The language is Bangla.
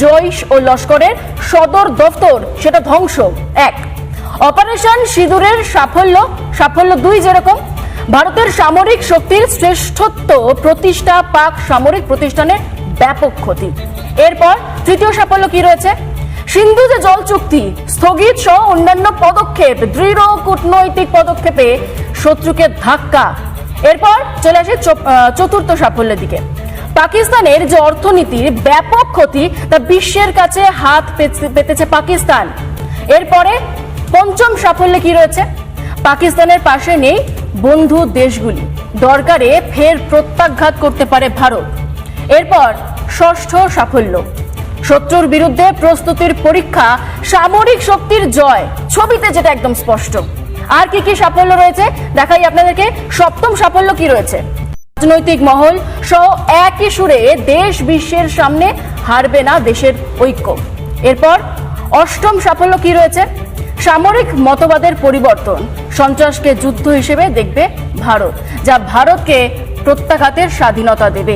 জৈশ ও লস্করের সদর দফতর সেটা ধ্বংস। এক, অপারেশন সিঁদুরের সাফল্য দুই, যেরকম ভারতের সামরিক শক্তির শ্রেষ্ঠত্ব প্রতিষ্ঠা, পাক সামরিক প্রতিষ্ঠানের ব্যাপক ক্ষতি। এরপর তৃতীয় সাফল্য কি রয়েছে? সিন্ধু যে জল চুক্তি স্থগিত সহ অন্যান্য পদক্ষেপ, দৃঢ় কূটনৈতিক পদক্ষেপে শত্রুকে ধাক্কা। এরপর চলে আসে চতুর্থ সাফল্যের দিকে। পাকিস্তানের যে অর্থনীতির ব্যাপক ক্ষতি তা বিশ্বের কাছে হাত পেতেছে পাকিস্তান। এরপরে পঞ্চম সাফল্যে কি রয়েছে? পাকিস্তানের পাশে নেই বন্ধু দেশগুলি, দরকারে ফের প্রত্যাঘাত করতে পারে ভারত। এরপর ষষ্ঠ সাফল্য, শত্রুর বিরুদ্ধে প্রস্তুতির পরীক্ষা, সামরিক শক্তির জয়, ছবিতে যেটা একদম স্পষ্ট। আর কি কি সাফল্য রয়েছে দেখাই আপনাদেরকে। সপ্তম সাফল্য কি রয়েছে? রাজনৈতিক মহল সহ একই সুরে দেশ বিশ্বের সামনে হারবে না দেশের ঐক্য। এরপর অষ্টম সাফল্য কি রয়েছে? সামরিক মতবাদের পরিবর্তন, সন্ত্রাসকে যুদ্ধ হিসেবে দেখবে ভারত, যা ভারতকে প্রত্যাঘাতের স্বাধীনতা দেবে।